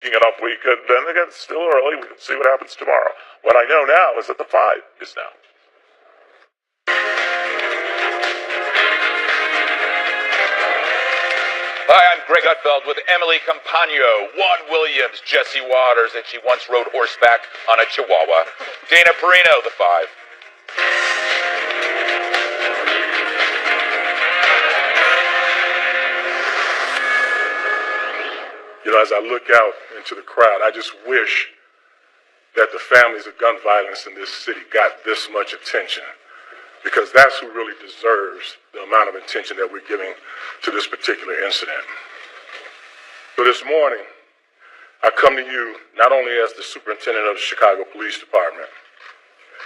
speaking it up. We could, then again, it's still early. We can see what happens tomorrow. What I know now is that the 5 is now. Hi, I'm Greg Gutfeld with Emily Campagno, Juan Williams, Jesse Waters, and she once rode horseback on a Chihuahua. Dana Perino, the 5. You know, as I look out into the crowd, I just wish that the families of gun violence in this city got this much attention, because that's who really deserves the amount of attention that we're giving to this particular incident. So this morning, I come to you not only as the superintendent of the Chicago Police Department,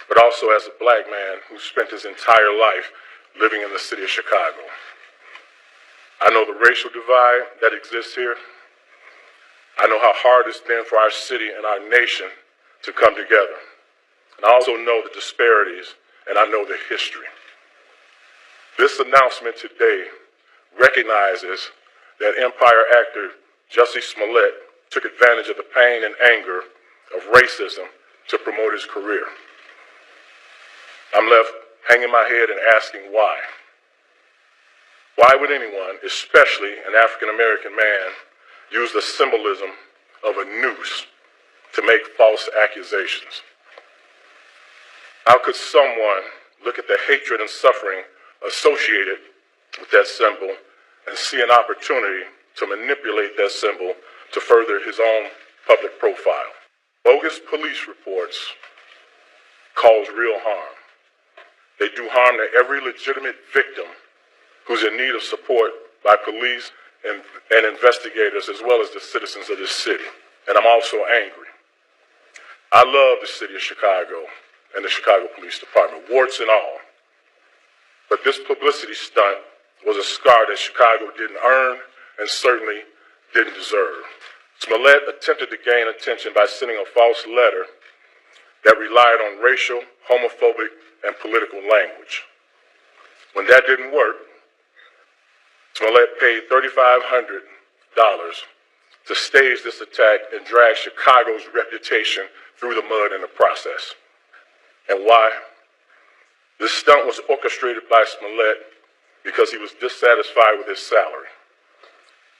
but also as a black man who spent his entire life living in the city of Chicago. I know the racial divide that exists here. I know how hard it's been for our city and our nation to come together. And I also know the disparities, and I know the history. This announcement today recognizes that Empire actor Jussie Smollett took advantage of the pain and anger of racism to promote his career. I'm left hanging my head and asking why. Why would anyone, especially an African-American man, use the symbolism of a noose to make false accusations? How could someone look at the hatred and suffering associated with that symbol and see an opportunity to manipulate that symbol to further his own public profile? Bogus police reports cause real harm. They do harm to every legitimate victim who's in need of support by police and investigators, as well as the citizens of this city. And I'm also angry. I love the city of Chicago and the Chicago Police Department, warts and all. But this publicity stunt was a scar that Chicago didn't earn and certainly didn't deserve. Smollett attempted to gain attention by sending a false letter that relied on racial, homophobic, and political language. When that didn't work, Smollett paid $3,500 to stage this attack and drag Chicago's reputation through the mud in the process. And why? This stunt was orchestrated by Smollett because he was dissatisfied with his salary.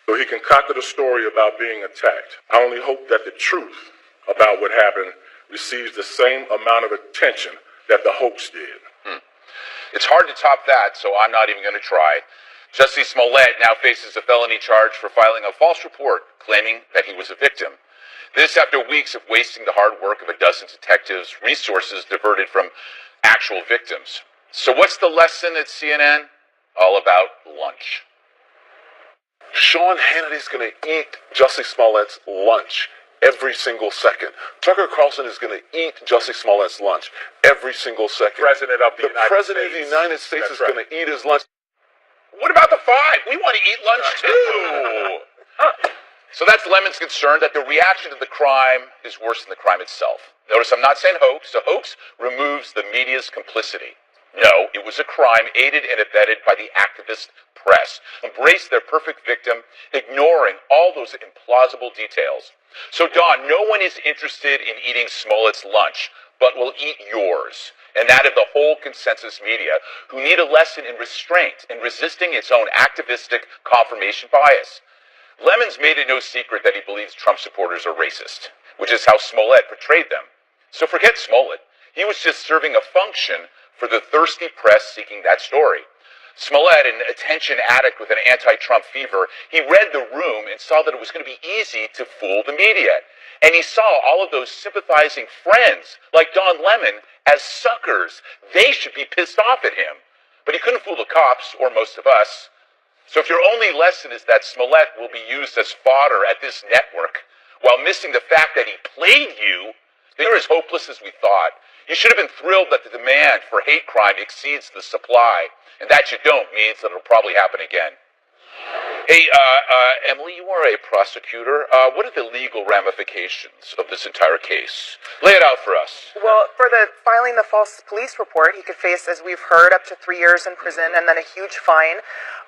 So he concocted a story about being attacked. I only hope that the truth about what happened receives the same amount of attention that the hoax did. It's hard to top that, so I'm not even going to try. Jussie Smollett now faces a felony charge for filing a false report claiming that he was a victim. This after weeks of wasting the hard work of a dozen detectives, resources diverted from actual victims. So what's the lesson at CNN? All about lunch. Sean Hannity's going to eat Jussie Smollett's lunch every single second. Tucker Carlson is going to eat Jussie Smollett's lunch every single second. The President of the United States is going to eat his lunch. What about the 5? We want to eat lunch too. So that's Lemon's concern that the reaction to the crime is worse than the crime itself. Notice I'm not saying hoax. A hoax removes the media's complicity. No, it was a crime aided and abetted by the activist press, embraced their perfect victim, ignoring all those implausible details. So, Don, no one is interested in eating Smollett's lunch, but will eat yours, and that of the whole consensus media, who need a lesson in restraint in resisting its own activistic confirmation bias. Lemon's made it no secret that he believes Trump supporters are racist, which is how Smollett portrayed them. So forget Smollett. He was just serving a function for the thirsty press seeking that story. Smollett, an attention addict with an anti-Trump fever, he read the room and saw that it was going to be easy to fool the media. And he saw all of those sympathizing friends, like Don Lemon, as suckers. They should be pissed off at him. But he couldn't fool the cops, or most of us. So if your only lesson is that Smollett will be used as fodder at this network, while missing the fact that he played you, then you're as hopeless as we thought. You should have been thrilled that the demand for hate crime exceeds the supply. And that you don't means that it'll probably happen again. Hey, Emily, you are a prosecutor. What are the legal ramifications of this entire case? Lay it out for us. Well, for the filing the false police report, he could face, as we've heard, up to 3 years in prison and then a huge fine.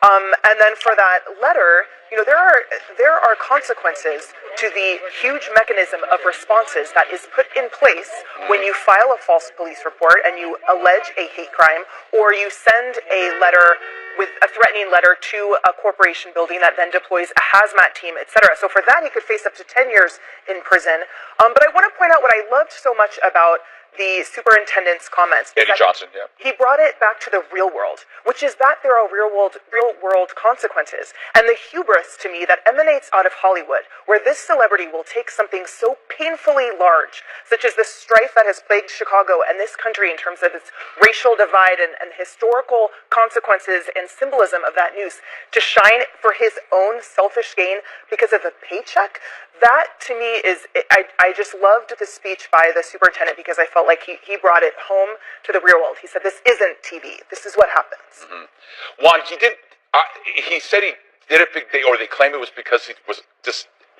And then for that letter, there are consequences to the huge mechanism of responses that is put in place when you file a false police report and you allege a hate crime, or you send a letter with a threatening letter to a corporation building that then deploys a hazmat team, etc. So for that, he could face up to 10 years in prison. But I want to point out what I loved so much about the superintendent's comments. Eddie Johnson, yeah. He brought it back to the real world, which is that there are real world consequences. And the hubris, to me, that emanates out of Hollywood, where this celebrity will take something so painfully large, such as the strife that has plagued Chicago and this country in terms of its racial divide and historical consequences and symbolism of that news, to shine for his own selfish gain because of a paycheck. That, to me, is, I just loved the speech by the superintendent because I felt like he brought it home to the real world. He said, this isn't TV. This is what happens. Mm-hmm. Juan, he said he did it, or they claim it was because he was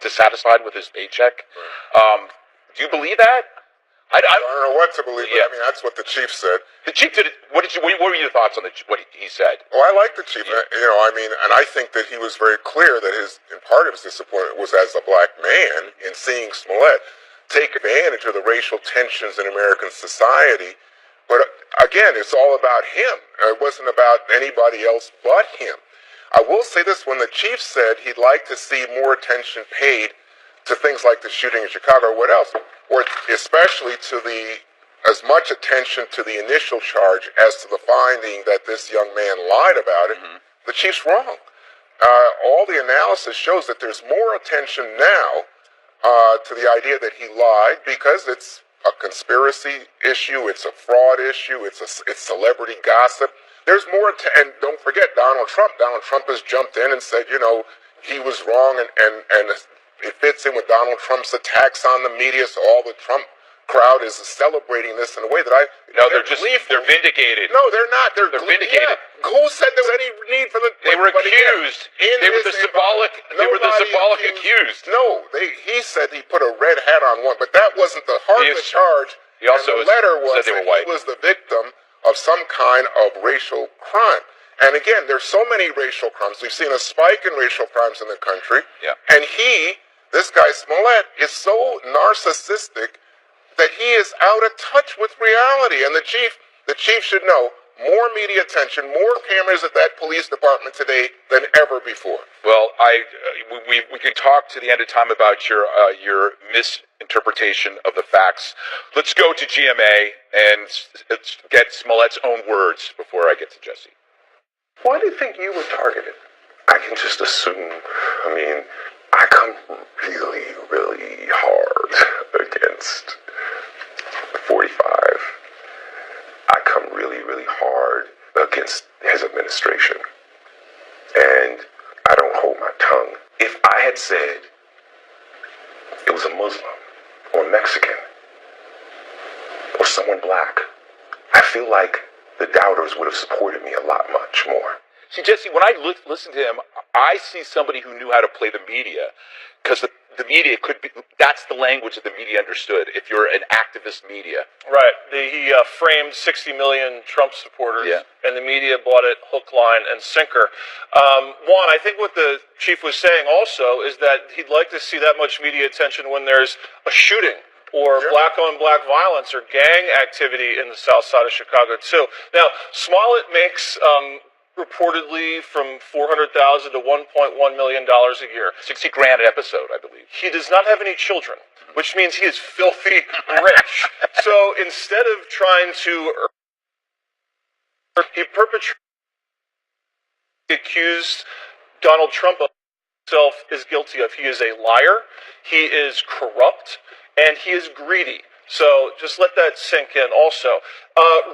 dissatisfied with his paycheck. Do you believe that? I don't know what to believe, but Yeah. I mean, that's what the chief said. The chief did it. What were your thoughts on what he said? Well, I like the chief, and I think that he was very clear that part of his disappointment was as a black man in seeing Smollett take advantage of the racial tensions in American society. But again, it's all about him. It wasn't about anybody else but him. I will say this, when the chief said he'd like to see more attention paid to things like the shooting in Chicago or what else, or especially to as much attention to the initial charge as to the finding that this young man lied about it, the chief's wrong. All the analysis shows that there's more attention now to the idea that he lied because it's a conspiracy issue, it's a fraud issue, it's celebrity gossip. There's more, and don't forget Donald Trump. Donald Trump has jumped in and said, he was wrong, and it fits in with Donald Trump's attacks on the media, so all the Trump crowd is celebrating this in a way that they're vindicated. No, they're not. They're vindicated. Yeah. Who said there was any need for the? They were accused. They were the symbolic accused. No, he said he put a red hat on one, but that wasn't the heart of the charge. He also and the letter was said they were that white. he was the victim of some kind of racial crime. And again, there's so many racial crimes. We've seen a spike in racial crimes in the country. Yeah. And this guy Smollett, is so narcissistic that he is out of touch with reality. And the chief should know, more media attention, more cameras at that police department today than ever before. Well, we can talk to the end of time about your misinterpretation of the facts. Let's go to GMA and get Smollett's own words before I get to Jesse. Why do you think you were targeted? I can just assume. I mean, I come really, really hard against 45. I come really, really hard against his administration. And I don't hold my tongue. If I had said it was a Muslim or Mexican or someone black, I feel like the doubters would have supported me a lot much more. See, Jesse, when I listen to him, I see somebody who knew how to play the media, because the media that's the language that the media understood, if you're an activist media. Right. He framed 60 million Trump supporters, and the media bought it hook, line, and sinker. Juan, I think what the chief was saying also is that he'd like to see that much media attention when there's a shooting or black-on-black violence or gang activity in the south side of Chicago, too. Now, Smollett makes reportedly from $400,000 to $1.1 million a year. $60,000 an episode, I believe. He does not have any children, which means he is filthy rich. So instead of trying to, he accused Donald Trump of himself is guilty of. He is a liar, he is corrupt, and he is greedy. So just let that sink in also.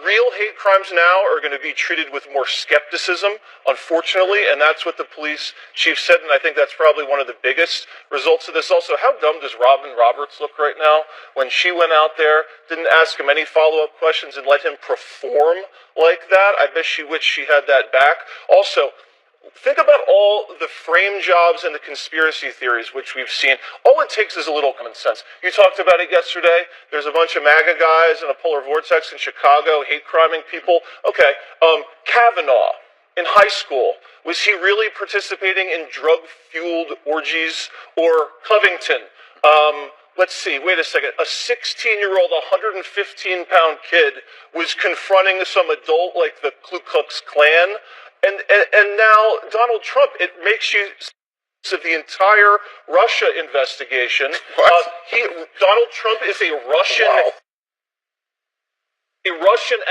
Real hate crimes now are going to be treated with more skepticism, unfortunately, and that's what the police chief said, and I think that's probably one of the biggest results of this. Also, how dumb does Robin Roberts look right now? When she went out there, didn't ask him any follow-up questions and let him perform like that. I bet she wished she had that back. Also, think about all the frame jobs and the conspiracy theories which we've seen. All it takes is a little common sense. You talked about it yesterday. There's a bunch of MAGA guys in a polar vortex in Chicago hate criming people. Okay, Kavanaugh in high school, was he really participating in drug-fueled orgies? Or Covington, let's see, wait a second. A 16-year-old, 115-pound kid was confronting some adult like the Ku Klux Klan. And now Donald Trump, it makes you of the entire Russia investigation. Donald Trump is a Russian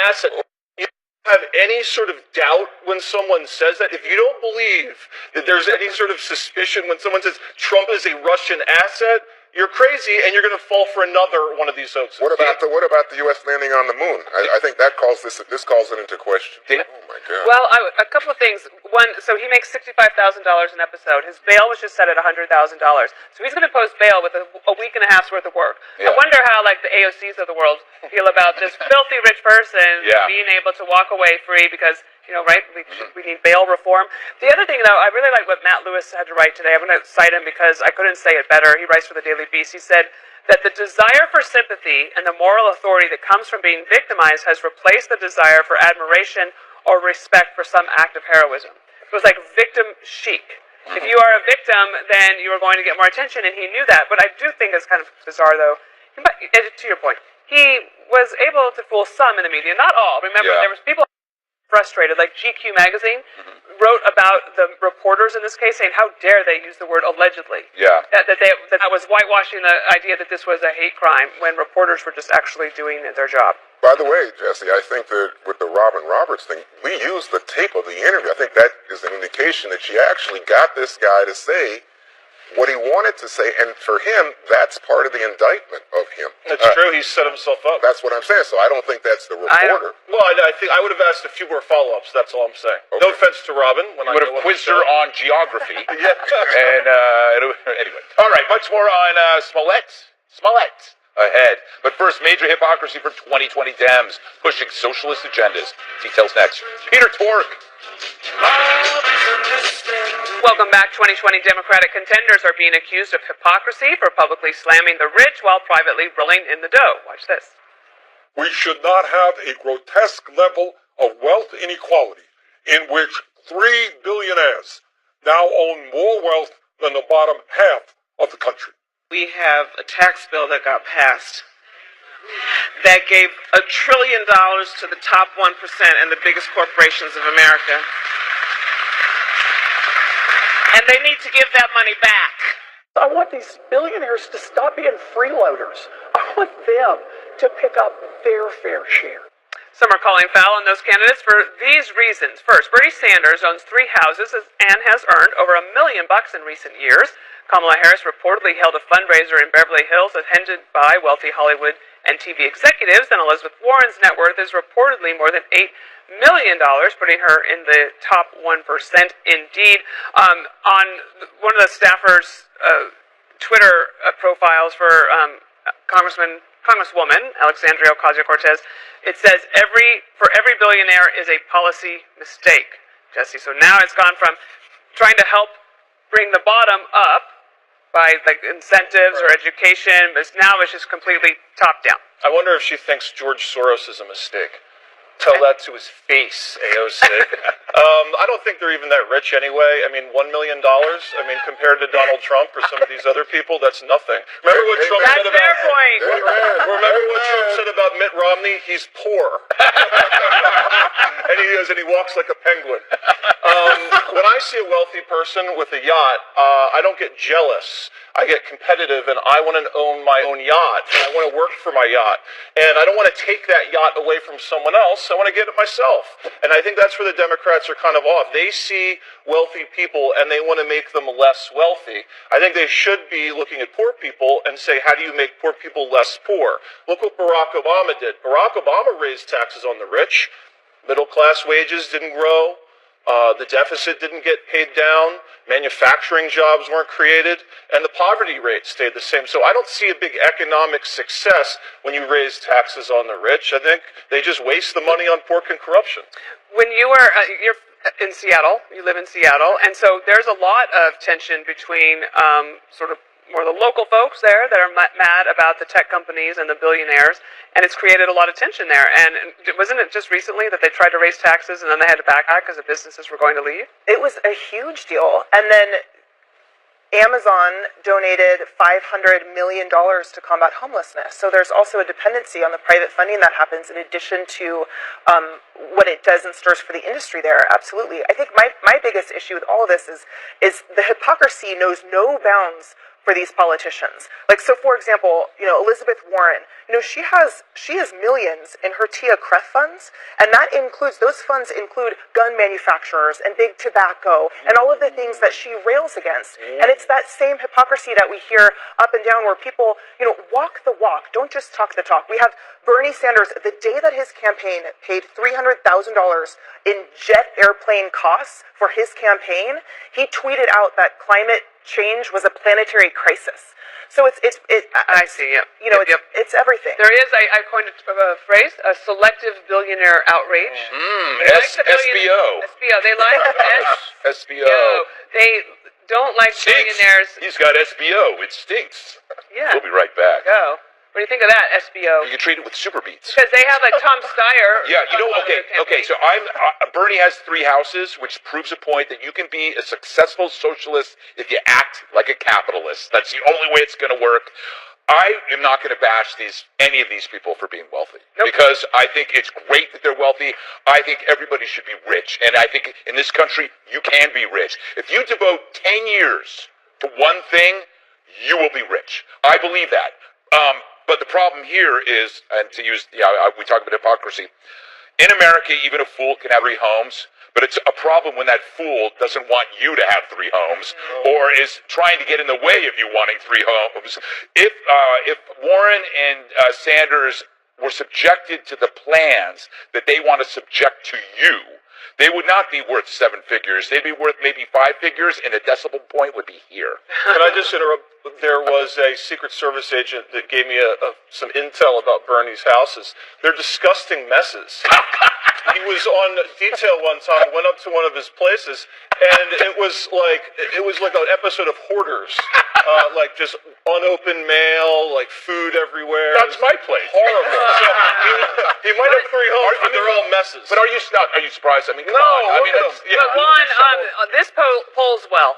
asset. You don't have any sort of doubt when someone says that. If you don't believe that there's any sort of suspicion when someone says Trump is a Russian asset, you're crazy, and you're going to fall for another one of these hoaxes. What about the U.S. landing on the moon? I think that calls this calls it into question. Oh my God. Well, a couple of things. One, so he makes $65,000 an episode. His bail was just set at $100,000. So he's going to post bail with a week and a half's worth of work. Yeah. I wonder how like the AOCs of the world feel about this filthy rich person being able to walk away free because, you know, right? We need bail reform. The other thing, though, I really like what Matt Lewis had to write today. I'm going to cite him because I couldn't say it better. He writes for the Daily Beast. He said that the desire for sympathy and the moral authority that comes from being victimized has replaced the desire for admiration or respect for some act of heroism. It was like victim chic. If you are a victim, then you are going to get more attention, and he knew that. But I do think it's kind of bizarre, though. To your point, he was able to fool some in the media, not all. Remember, there was people frustrated, like GQ magazine wrote about the reporters in this case, saying how dare they use the word allegedly. Yeah, that was whitewashing the idea that this was a hate crime when reporters were just actually doing their job. By the way, Jesse, I think that with the Robin Roberts thing, we used the tape of the interview. I think that is an indication that she actually got this guy to say what he wanted to say, and for him, that's part of the indictment of him. That's true. He set himself up. That's what I'm saying. So I don't think that's the reporter. I think I would have asked a few more follow-ups. That's all I'm saying. Okay. No offense to Robin. When I would have quizzed her on geography. And anyway, all right. Much more on Smollett ahead. But first, major hypocrisy for 2020 Dems pushing socialist agendas. Details next. Peter Tork. Welcome back. 2020 Democratic contenders are being accused of hypocrisy for publicly slamming the rich while privately rolling in the dough. Watch this. We should not have a grotesque level of wealth inequality in which 3 billionaires now own more wealth than the bottom half of the country. We have a tax bill that got passed that gave $1 trillion to the top 1% and the biggest corporations of America. And they need to give that money back. I want these billionaires to stop being freeloaders. I want them to pick up their fair share. Some are calling foul on those candidates for these reasons. First, Bernie Sanders owns 3 houses and has earned over $1 million in recent years. Kamala Harris reportedly held a fundraiser in Beverly Hills attended by wealthy Hollywood and TV executives, and Elizabeth Warren's net worth is reportedly more than $8 million, putting her in the top 1% indeed. On one of the staffers' Twitter profiles for Congresswoman Alexandria Ocasio-Cortez, it says for every billionaire is a policy mistake, Jesse. So now it's gone from trying to help bring the bottom up by like incentives or education, but now it's just completely top down. I wonder if she thinks George Soros is a mistake. Tell that to his face, AOC. I don't think they're even that rich anyway. I mean, $1 million. I mean, compared to Donald Trump or some of these other people, that's nothing. Remember what Trump said about? That's their point. Remember what Trump said about Mitt Romney? He's poor, and he walks like a penguin. When I see a wealthy person with a yacht, I don't get jealous. I get competitive, and I want to own my own yacht, and I want to work for my yacht, and I don't want to take that yacht away from someone else. I want to get it myself. And I think that's where the Democrats are kind of off. They see wealthy people, and they want to make them less wealthy. I think they should be looking at poor people and say, how do you make poor people less poor? Look what Barack Obama did. Barack Obama raised taxes on the rich. Middle-class wages didn't grow. The deficit didn't get paid down. Manufacturing jobs weren't created. And the poverty rate stayed the same. So I don't see a big economic success when you raise taxes on the rich. I think they just waste the money on pork and corruption. When you were, in Seattle. You live in Seattle, and so there's a lot of tension between sort of more the local folks there that are mad about the tech companies and the billionaires, and it's created a lot of tension there. And wasn't it just recently that they tried to raise taxes and then they had to back out because the businesses were going to leave? It was a huge deal, and then Amazon donated $500 million to combat homelessness. So there's also a dependency on the private funding that happens in addition to what it does and stirs for the industry there. Absolutely. I think my biggest issue with all of this is the hypocrisy knows no bounds for these politicians. Like, so for example, Elizabeth Warren, she has millions in her Tia Kref funds, and those funds include gun manufacturers and big tobacco and all of the things that she rails against. And it's that same hypocrisy that we hear up and down where people, walk the walk, don't just talk the talk. We have Bernie Sanders, the day that his campaign paid $300,000 in jet airplane costs for his campaign, he tweeted out that climate change was a planetary crisis. So I see. Yeah. It's everything. There is. I coined a phrase: a selective billionaire outrage. SBO. SBO. They like SBO. They don't like billionaires. He's got SBO. It stinks. Yeah. We'll be right back. Go. What do you think of that, SBO? You can treat it with Super Beats. Because they have like Tom Steyer. Yeah, okay. So Bernie has 3 houses, which proves a point that you can be a successful socialist if you act like a capitalist. That's the only way it's going to work. I am not going to bash any of these people for being wealthy. Nope. Because I think it's great that they're wealthy. I think everybody should be rich. And I think in this country, you can be rich. If you devote 10 years to one thing, you will be rich. I believe that. But the problem here is, and to use, we talk about hypocrisy. In America, even a fool can have 3 homes, but it's a problem when that fool doesn't want you to have 3 homes, or is trying to get in the way of you wanting 3 homes. If Warren and Sanders were subjected to the plans that they want to subject to you, they would not be worth 7 figures. They'd be worth maybe 5 figures, and a decimal point would be here. Can I just interrupt? There was a Secret Service agent that gave me some intel about Bernie's houses. They're disgusting messes. He was on detail one time, went up to one of his places, and it was like an episode of Hoarders. Like just unopened mail, like food everywhere. That's my place. Horrible. So he might have 3 homes, but they're all messes. But are you surprised? I mean, come no. on. I mean, but Juan, this polls well.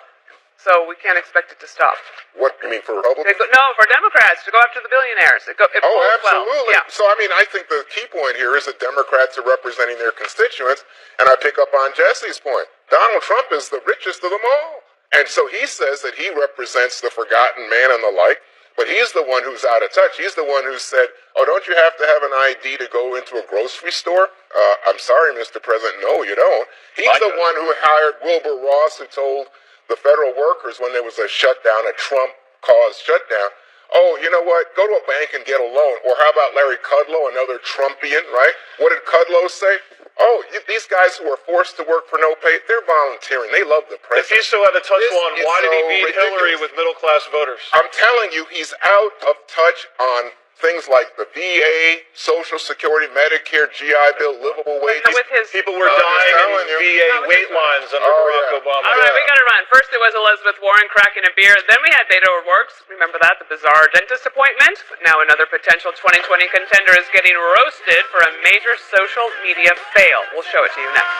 So we can't expect it to stop. What, you mean for Republicans? No, for Democrats, to go after the billionaires. It absolutely. Well. Yeah. So, I think the key point here is that Democrats are representing their constituents, and I pick up on Jesse's point. Donald Trump is the richest of them all. And so he says that he represents the forgotten man and the like, but he's the one who's out of touch. He's the one who said, don't you have to have an ID to go into a grocery store? I'm sorry, Mr. President, no, you don't. He's the one who hired Wilbur Ross, who told the federal workers when there was a shutdown, a Trump-caused shutdown, you know what, go to a bank and get a loan. Or how about Larry Kudlow, another Trumpian, right? What did Kudlow say? These guys who are forced to work for no pay, they're volunteering. They love the president. If he's so out of touch, Juan, why did he beat Hillary with middle-class voters? I'm telling you, he's out of touch on things like the VA, Social Security, Medicare, GI Bill, livable wages. People were dying in VA wait lines under Barack Obama. All right, we got to run. First it was Elizabeth Warren cracking a beer. Then we had Beto O'Rourke. Remember that? The bizarre dentist appointment. Now another potential 2020 contender is getting roasted for a major social media fail. We'll show it to you next.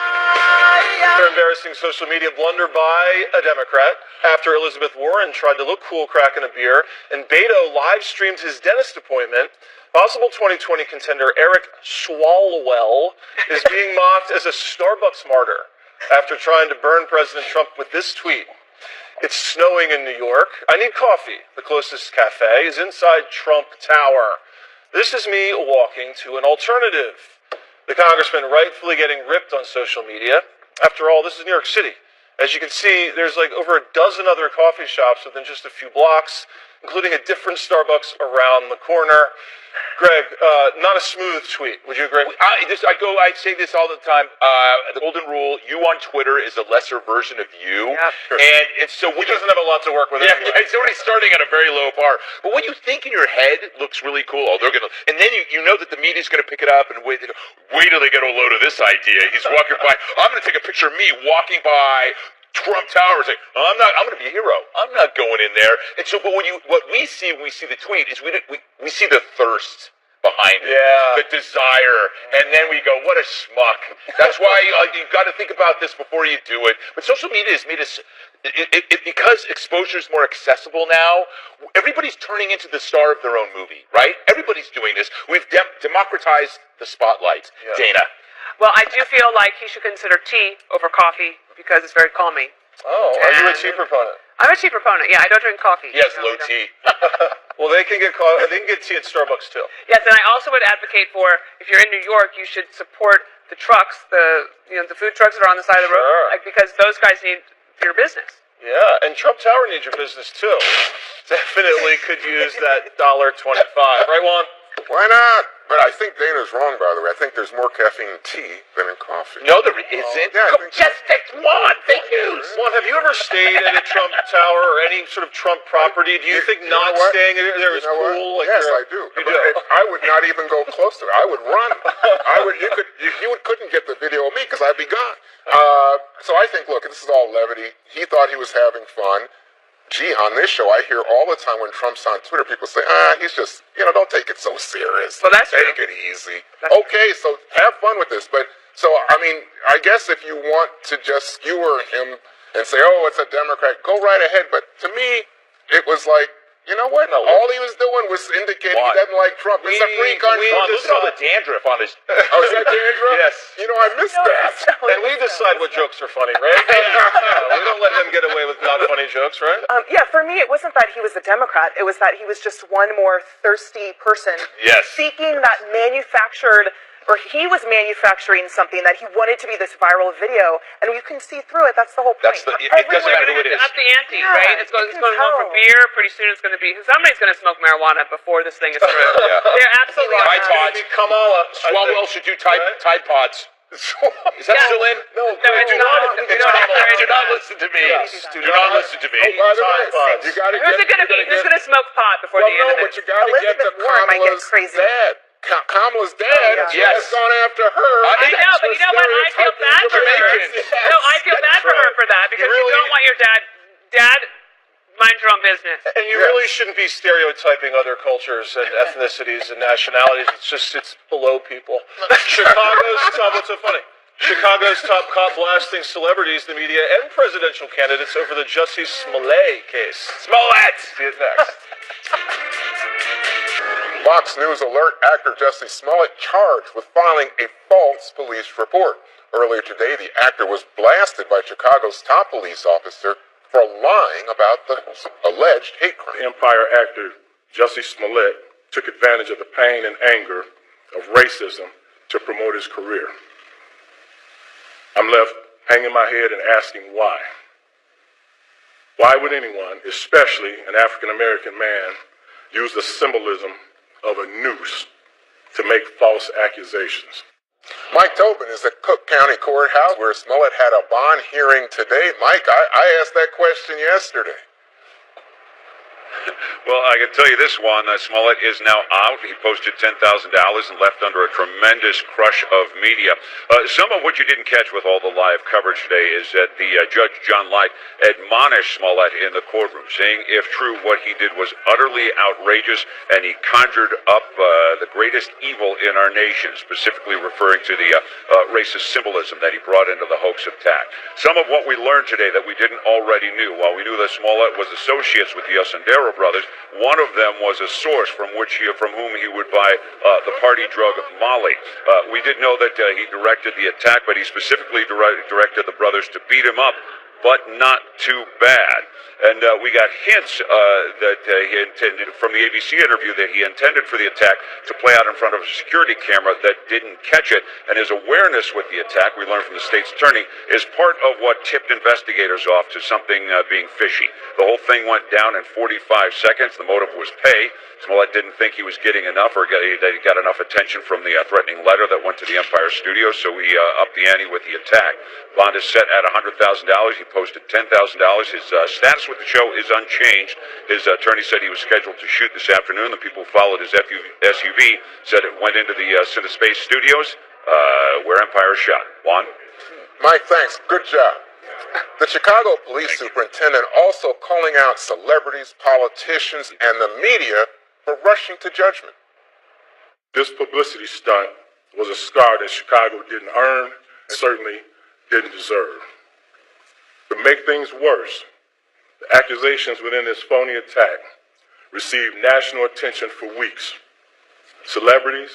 Another embarrassing social media blunder by a Democrat after Elizabeth Warren tried to look cool cracking a beer, and Beto live-streamed his dentist appointment. Possible 2020 contender Eric Swalwell is being mocked as a Starbucks martyr after trying to burn President Trump with this tweet. It's snowing in New York. I need coffee. The closest cafe is inside Trump Tower. This is me walking to an alternative. The congressman rightfully getting ripped on social media. After all, this is New York City. As you can see, there's like over a dozen other coffee shops within just a few blocks, including a different Starbucks around the corner. Greg, not a smooth tweet. Would you agree? I say this all the time. The golden rule: you on Twitter is a lesser version of you, and so He doesn't have a lot to work with. Yeah, anyway. he's already starting at a very low bar. But what you think in your head looks really cool. Oh, they're gonna, and then you know that the media's gonna pick it up and wait till they get a load of this idea. He's walking by. I'm gonna take a picture of me walking by Trump Tower and say, I'm gonna be a hero. I'm not going in there. And so, but what we see when we see the tweet is we see the thirst behind it, the desire, and then we go, what a schmuck. That's why you've got to think about this before you do it. But social media has made us, because exposure is more accessible now, everybody's turning into the star of their own movie, right? Everybody's doing this. We've democratized the spotlight. Dana. Well, I do feel like he should consider tea over coffee because it's very calming. Oh, are you a tea proponent? I'm a tea proponent. Yeah, I don't drink coffee. Yes, low tea. Well, they can get tea at Starbucks too. Yes, and I also would advocate for, if you're in New York, you should support the trucks, the food trucks that are on the side of the road, because those guys need your business. Yeah, and Trump Tower needs your business too. Definitely could use that $1.25, right, Juan? Why not? But I think Dana's wrong, by the way. I think there's more caffeine in tea than in coffee. No, there isn't. Yeah, I think so. Just take one. Fake news. Juan, have you ever stayed at a Trump Tower or any sort of Trump property? Do you think not staying there is cool? Like yes, I do. You do? I would not even go close to it. I would run. You couldn't get the video of me because I'd be gone. So I think, look, this is all levity. He thought he was having fun. Gee, on this show, I hear all the time when Trump's on Twitter, people say, he's just, don't take it so serious. Well, that's Take it easy. Okay, so have fun with this. But, I guess if you want to just skewer him and say, oh, it's a Democrat, go right ahead. But to me, it was like, you know what? All he was doing was indicating he doesn't like Trump. It's a free country. Look at all the dandruff on his... Oh, is that dandruff? Yes. I missed that. And we decide what jokes are funny, right? We don't let him get away with not funny jokes, right? For me, it wasn't that he was a Democrat. It was that he was just one more thirsty person seeking that manufactured, or he was manufacturing something that he wanted to be this viral video, and you can see through it. That's the whole point. It doesn't matter who it is. Up the ante, right? It's going to go for beer. Pretty soon it's going to be... Somebody's going to smoke marijuana before this thing is through. They're absolutely... Tide Pods. Kamala. Swalwell should do Tide Pods. Is that still in? No, do not listen to me. Do not listen to me. Oh, by the way, you got to get... Who's it going to be? Who's going to smoke pot before the end of but it? you got to get to Elizabeth Warren might get Kamala's crazy. dad. Kamala's dad has gone after her. I know, but you know what? I feel bad for her. No, I feel bad for her for that because you don't want your dad, mind your own business. And you really shouldn't be stereotyping other cultures and ethnicities and nationalities. It's below people. Chicago's top, what's so funny? Chicago's top cop blasting celebrities, the media, and presidential candidates over the Jussie Smollett case. Smollett! See it next. Fox News alert actor Jussie Smollett charged with filing a false police report. Earlier today, the actor was blasted by Chicago's top police officer for lying about the alleged hate crime. Empire actor Jussie Smollett took advantage of the pain and anger of racism to promote his career. I'm left hanging my head and asking why. Why would anyone, especially an African-American man, use the symbolism of a noose to make false accusations? Mike Tobin is at Cook County Courthouse where Smollett had a bond hearing today. Mike, I asked that question yesterday. Well, I can tell you this one, Smollett is now out. He posted $10,000 and left under a tremendous crush of media. Some of what you didn't catch with all the live coverage today is that the Judge John Light admonished Smollett in the courtroom, saying if true, what he did was utterly outrageous, and he conjured up the greatest evil in our nation, specifically referring to the racist symbolism that he brought into the hoax attack. Some of what we learned today that we didn't already knew, while we knew that Smollett was associates with the Osendero brothers, one of them was a source from whom he would buy the party drug Molly. We did know that he directed the attack, but he specifically directed the brothers to beat him up but not too bad. And we got hints that he intended, from the ABC interview, that he intended for the attack to play out in front of a security camera that didn't catch it. And his awareness with the attack, we learned from the state's attorney, is part of what tipped investigators off to something being fishy. The whole thing went down in 45 seconds. The motive was pay. Smollett didn't think he was getting enough, or that he got enough attention from the threatening letter that went to the Empire Studios, so he upped the ante with the attack. Bond is set at $100,000. He posted $10,000. His status with the show is unchanged. His attorney said he was scheduled to shoot this afternoon. The people who followed his SUV said it went into the Cinespace Studios, where Empire shot. Juan? Mike, thanks. Good job. The Chicago police superintendent also calling out celebrities, politicians, and the media for rushing to judgment. This publicity stunt was a scar that Chicago didn't earn and certainly didn't deserve. To make things worse, the accusations within this phony attack received national attention for weeks. Celebrities,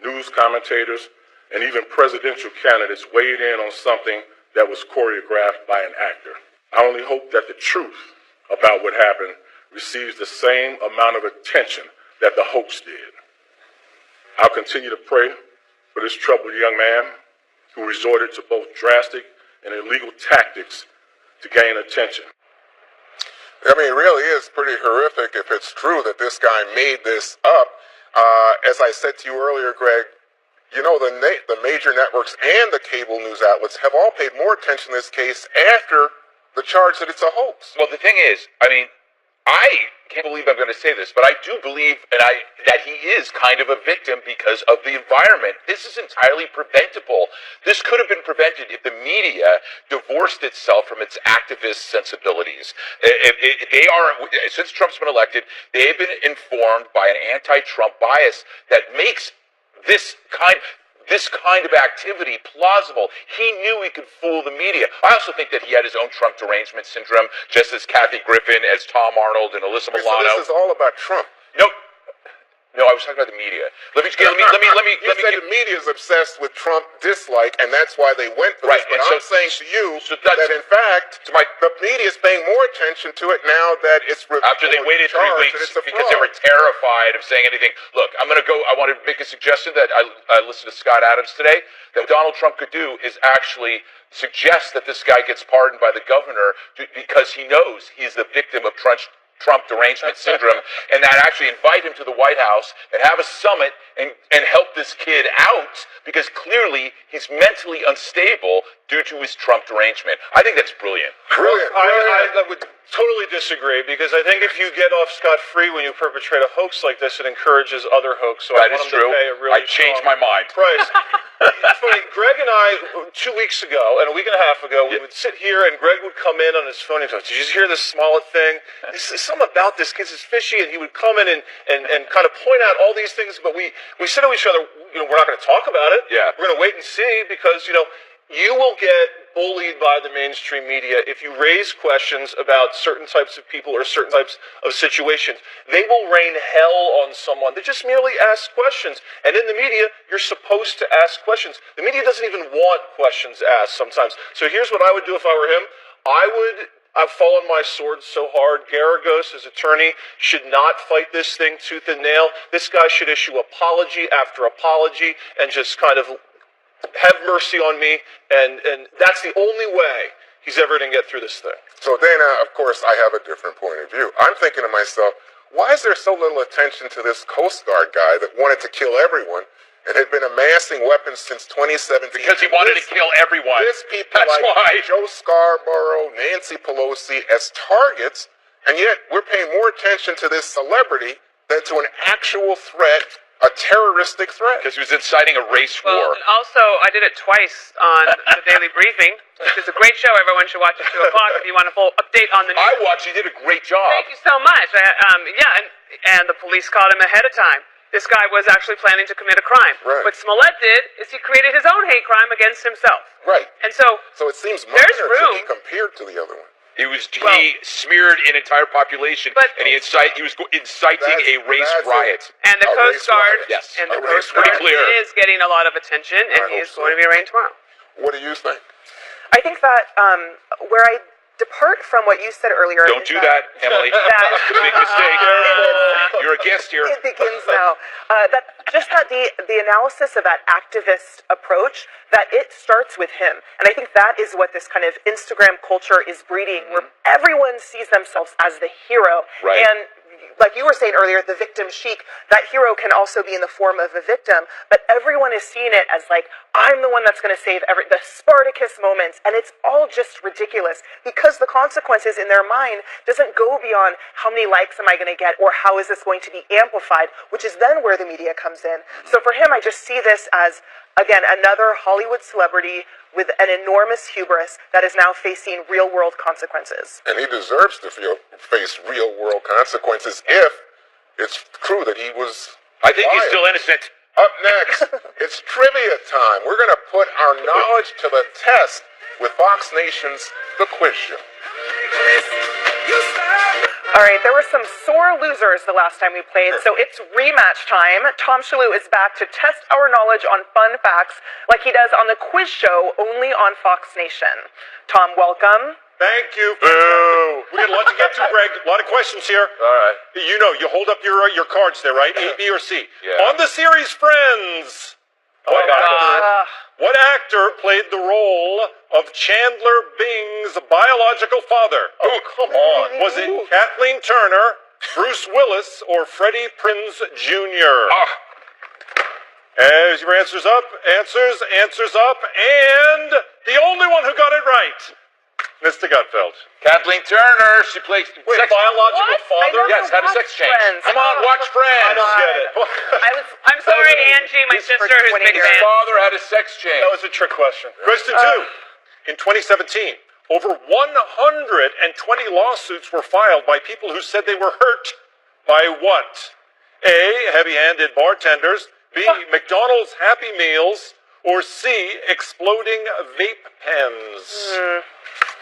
news commentators, and even presidential candidates weighed in on something that was choreographed by an actor. I only hope that the truth about what happened receives the same amount of attention that the hoax did. I'll continue to pray for this troubled young man who resorted to both drastic and illegal tactics to gain attention. I mean, it really is pretty horrific if it's true that this guy made this up. As I said to you earlier, Greg, you know, the major networks and the cable news outlets have all paid more attention to this case after the charge that it's a hoax. Well, the thing is, I mean, I can't believe I'm going to say this, but I do believe that he is kind of a victim because of the environment. This is entirely preventable. This could have been prevented if the media divorced itself from its activist sensibilities. They are, since Trump's been elected, they've been informed by an anti-Trump bias that makes this kind of activity plausible. He knew he could fool the media. I also think that he had his own Trump derangement syndrome, just as Kathy Griffin, as Tom Arnold, and Alyssa Milano. So this is all about Trump. No, I was talking about the media. Let me. You said the media is obsessed with Trump dislike, and that's why they went for this. But I'm saying to you that in fact, the media is paying more attention to it now that it's after they waited 3 weeks because they were terrified of saying anything. Look, I want to make a suggestion that I listened to Scott Adams today. That what Donald Trump could do is actually suggest that this guy gets pardoned by the governor because he knows he's the victim of Trump derangement syndrome, and that actually invite him to the White House and have a summit and help this kid out because clearly he's mentally unstable due to his Trump derangement. I think that's brilliant. Brilliant. I would totally disagree because I think if you get off scot-free when you perpetrate a hoax like this, it encourages other hoax. So that I is want true. To pay a really I changed my mind. Price. It's funny. Greg and I 2 weeks ago and a week and a half ago, we would sit here and Greg would come in on his phone and go, "Did you hear this Smollett thing? There's something about this kid is fishy." And he would come in and kind of point out all these things, but we said to each other, we're not going to talk about it. Yeah. We're going to wait and see because you will get bullied by the mainstream media if you raise questions about certain types of people or certain types of situations. They will rain hell on someone that just merely asks questions. And in the media, you're supposed to ask questions. The media doesn't even want questions asked sometimes. So here's what I would do if I were him. I've fallen my sword so hard. Garagos, his attorney, should not fight this thing tooth and nail. This guy should issue apology after apology and just kind of have mercy on me. And that's the only way he's ever going to get through this thing. So, Dana, of course, I have a different point of view. I'm thinking to myself, why is there so little attention to this Coast Guard guy that wanted to kill everyone and had been amassing weapons since 2017? Because he wanted to kill everyone. Lists people Joe Scarborough, Nancy Pelosi as targets, and yet we're paying more attention to this celebrity than to an actual threat, a terroristic threat. Because he was inciting a race war. Well, also, I did it twice on the Daily Briefing, which is a great show. Everyone should watch at 2 o'clock if you want a full update on the news. I watched. You did a great job. Thank you so much. And the police called him ahead of time. This guy was actually planning to commit a crime. Right. What Smollett did is he created his own hate crime against himself. Right. And so it seems minor to be compared to the other one. He smeared an entire population, and he was inciting a race riot. And the Coast Guard, yes, and the Coast Guard is getting a lot of attention, and he is going to be arraigned tomorrow. What do you think? I think that where I depart from what you said earlier. Don't do that, Emily. That's a big mistake. You're a guest here. It begins now. The analysis of that activist approach, that it starts with him. And I think that is what this kind of Instagram culture is breeding, where everyone sees themselves as the hero. Right. And like you were saying earlier, the victim chic, that hero can also be in the form of a victim, but everyone is seeing it as like, I'm the one that's going to save the Spartacus moments, and it's all just ridiculous because the consequences in their mind doesn't go beyond how many likes am I going to get or how is this going to be amplified, which is then where the media comes in. So for him, I just see this as, again, another Hollywood celebrity with an enormous hubris that is now facing real-world consequences. And he deserves to face real-world consequences if it's true that he was I think he's fired. still innocent. Up next, it's trivia time. We're going to put our knowledge to the test with Fox Nation's The Quiz Show. All right, there were some sore losers the last time we played, so it's rematch time. Tom Shalhoub is back to test our knowledge on fun facts like he does on The Quiz Show, only on Fox Nation. Tom, welcome. Thank you. We got a lot to get to, Greg. A lot of questions here. All right. You know, you hold up your cards there, right? A, B, or C. Yeah. On the series Friends, what actor played the role of Chandler Bing's biological father? Oh, come on. Was it Kathleen Turner, Bruce Willis, or Freddie Prinze Jr.? As your answers up, answers up, and the only one who got it right, Mr. Gutfeld. Kathleen Turner, she plays biological father? Yes, had a sex change. Friends. Come on, watch Friends. I don't get it. I'm sorry, Angie, my sister, who's a big His fan. father had a sex change. That was a trick question. Question 2. In 2017, over 120 lawsuits were filed by people who said they were hurt by what? A, heavy-handed bartenders, B, McDonald's Happy Meals, or C, exploding vape pens?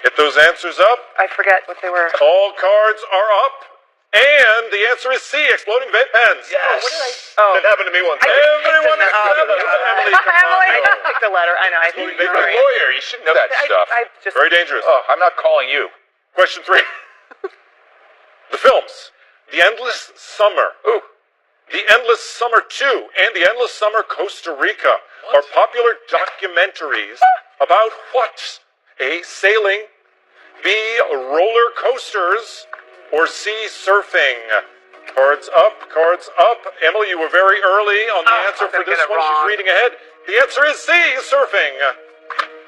Get those answers up. I forget what they were. All cards are up. And the answer is C, exploding vape pens. Yes. That happened to me once. Everyone Emily, Emily, pick the letter. I know. I think You're a lawyer. You should know that stuff. I just very dangerous. Oh, I'm not calling you. Question 3. The films. The Endless Summer. Ooh. The Endless Summer 2 and The Endless Summer Costa Rica are popular documentaries about what? A, sailing, B, roller coasters, or C, surfing. Cards up. Emily, you were very early on the answer for this one. She's reading ahead. The answer is C, surfing.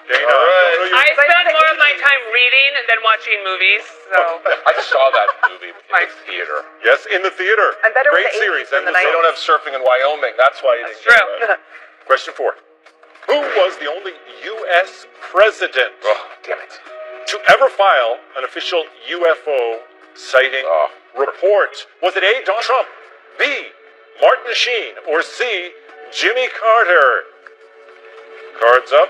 Dana, I spend more of my time reading than watching movies, so. I saw that movie in the theater. Yes, in the theater. I'm better with Great the series. 80s than the Endless 90s. Summer. They don't have surfing in Wyoming. That's why you didn't True. get it. Right. Question 4. Who was the only U.S. president Oh, damn it. to ever file an official UFO sighting report? Was it A, Donald Trump, B, Martin Sheen, or C, Jimmy Carter? Cards up.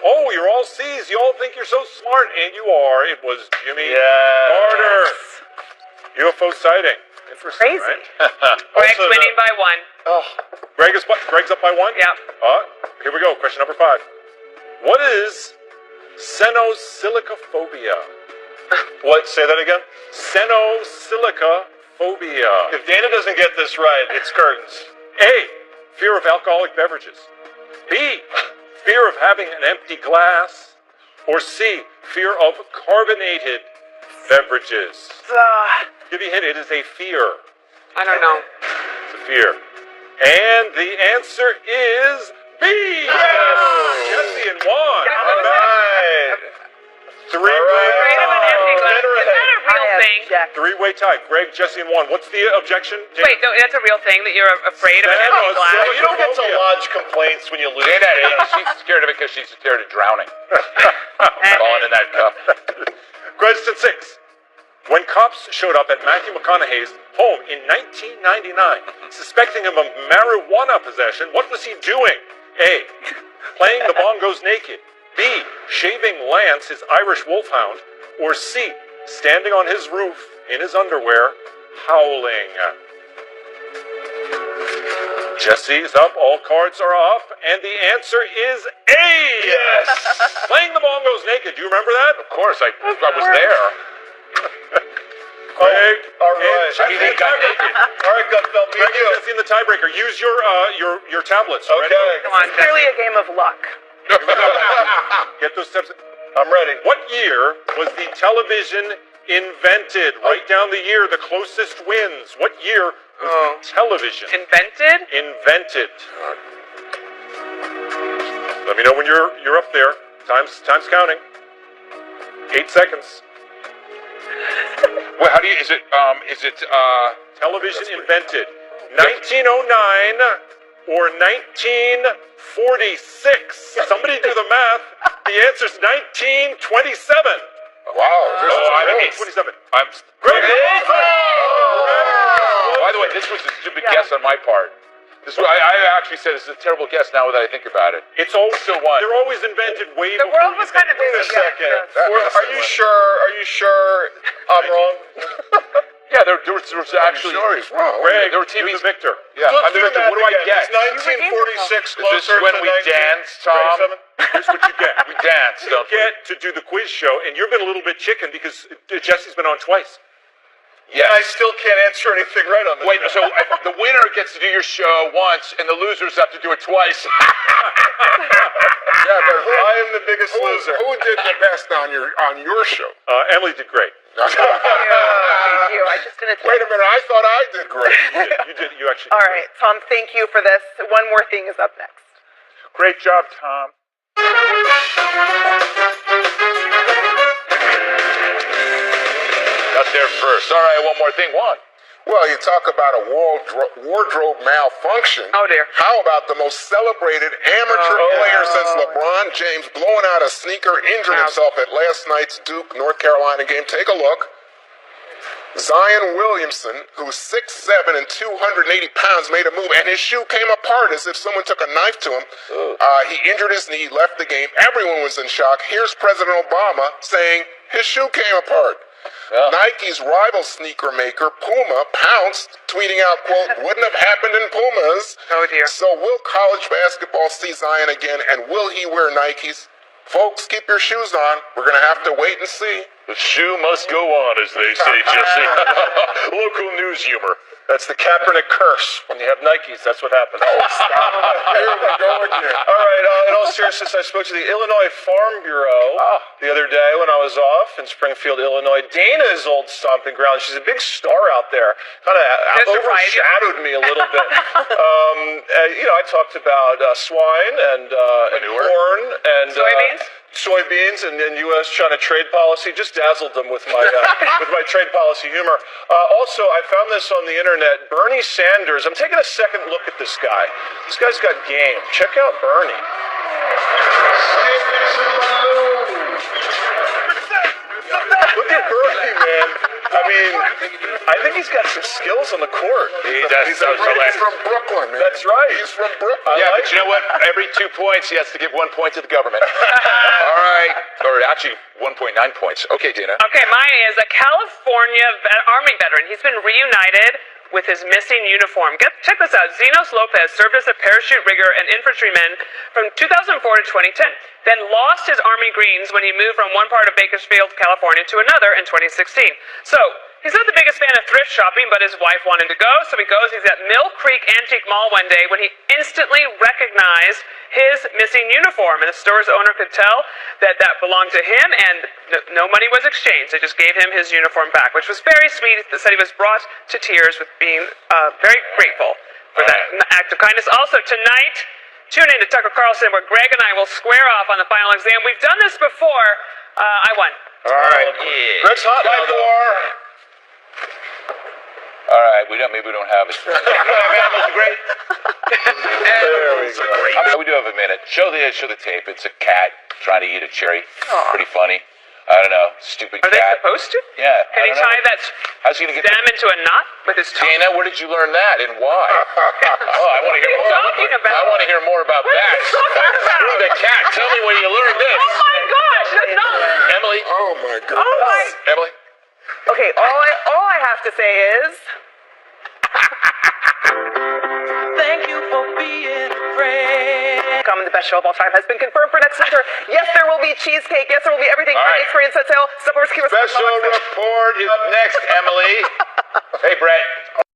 Oh, you're all C's. You all think you're so smart, and you are. It was Jimmy Carter. UFO sighting. Interesting, Crazy. right? Greg's winning by 1. Greg's up by 1? Yep. Here we go. Question number 5. What is Senosilicophobia? What? Say that again? Senosilicophobia. If Dana doesn't get this right, it's curtains. A, fear of alcoholic beverages. B, fear of having an empty glass. Or C, fear of carbonated beverages. Give you a hint, it is a fear. I don't know. It's a fear. And the answer is B. Yes! Jesse and Juan. All right. Afraid of an empty glass. Is that a real thing? Three-way tie. Greg, Jesse, and Juan. What's the objection? Wait, no, that's a real thing that you're afraid of an empty glass? You don't get to lodge complaints when you lose. Dana, she's scared of it because she's scared of drowning. Falling in that cup. Question 6. When cops showed up at Matthew McConaughey's home in 1999, suspecting him of marijuana possession, what was he doing? A, playing the bongos naked. B, shaving Lance, his Irish wolfhound. Or C, standing on his roof in his underwear, howling. Jesse is up, all cards are off, and the answer is A! Yes! Playing the Bongos Naked, do you remember that? Of course, I was there. Greg, all right. He got naked. All right, Gutfeld, Greg and Jesse in the tiebreaker. Use your tablets. Come on, It's clearly a game of luck. Get those steps. I'm ready. What year was the television invented? Write down the year. The closest wins. What year was the television Invented? invented? Let me know when you're up there. Time's counting. 8 seconds. Well, how do you? Is it? Television invented 1909 or 1946. Somebody do the math. The answer's 1927. Wow. This is close. 1927. Great. By the way, this was a stupid guess on my part. I actually said this is a terrible guess now that I think about it. It's always still one. They're always invented way The before world was kind of busy. Are you sure I'm wrong? Yeah, there was actually. Sure, he's wrong. Greg, there were you're TVs. the victor. Yeah, I'm the victor. What do I get? Is 1946 Is this when we dance, Tom? Here's what you get. We dance, You don't we? get to do the quiz show, and you've been a little bit chicken because Jesse's been on twice. Yes. I still can't answer anything right on this. Wait, so the winner gets to do your show once, and the losers have to do it twice. Yeah, but I am the biggest loser. Who did the best on your show? Emily did great. Thank you. I just didn't. Wait a minute, I thought I did great. You actually. All right, Tom. Thank you for this. One more thing is up next. Great job, Tom. Got there first. All right, one more thing. One. Well, you talk about a wardrobe malfunction. Oh, dear. How about the most celebrated amateur player since LeBron James blowing out a sneaker, injured himself at last night's Duke North Carolina game? Take a look. Zion Williamson, who's 6'7" and 280 pounds, made a move, and his shoe came apart as if someone took a knife to him. He injured his knee, left the game. Everyone was in shock. Here's President Obama saying his shoe came apart. Yeah. Nike's rival sneaker maker, Puma, pounced, tweeting out, quote, wouldn't have happened in Pumas. Oh, dear. So will college basketball see Zion again, and will he wear Nikes? Folks, keep your shoes on. We're going to have to wait and see. The shoe must go on, as they say, Jesse. Local news humor. That's the Kaepernick curse. When you have Nikes, that's what happens. Oh, stop. Here we go again. All right, in all seriousness, I spoke to the Illinois Farm Bureau the other day when I was off in Springfield, Illinois. Dana's old stomping ground. She's a big star out there. Kind of overshadowed me a little bit. I talked about swine and corn and soybeans and U.S.-China trade policy. Just dazzled them with my with my trade policy humor. Also, I found this on the internet. Bernie Sanders. I'm taking a second look at this guy. This guy's got game. Check out Bernie. Look at Bernie, man. I mean, I think he's got some skills on the court. He does. He's from Brooklyn, man. That's right. He's from Brooklyn. Yeah, but you know what? Every 2 points, he has to give 1 point to the government. All right. Or actually, 1.9 points. Okay, Dana. Okay, mine is a California Army veteran. He's been reunited with his missing uniform. Check this out. Zenos Lopez served as a parachute rigger and infantryman from 2004 to 2010, then lost his Army greens when he moved from one part of Bakersfield, California to another in 2016. So, he's not the biggest fan of thrift shopping, but his wife wanted to go, so he goes. He's at Mill Creek Antique Mall one day when he instantly recognized his missing uniform, and the store's owner could tell that belonged to him, and no money was exchanged. They just gave him his uniform back, which was very sweet. They said he was brought to tears with being very grateful for that act of kindness. Also, tonight, tune in to Tucker Carlson, where Greg and I will square off on the final exam. We've done this before. I won. All right. Yeah. Greg's hotline for... All right, maybe we don't have it. Animals are great. Animals are great. We do have a minute. Show the tape. It's a cat trying to eat a cherry. Pretty funny. I don't know. Stupid cat. Are they supposed to? Yeah. Can he tie that How's he gonna get stem into a knot with his tongue? Dana, where did you learn that and why? I want to hear more. I want to hear more about that. Screw the cat. Tell me when you learned this. Oh my gosh, that's not... Emily. Oh my goodness. Emily. Okay, all I have to say is thank you for being afraid. Come, the best show of all time has been confirmed for next winter. Yes, there will be cheesecake. Yes, there will be everything. All right. Experience at sale. Subways, Special report is next, Emily. Hey, Brett.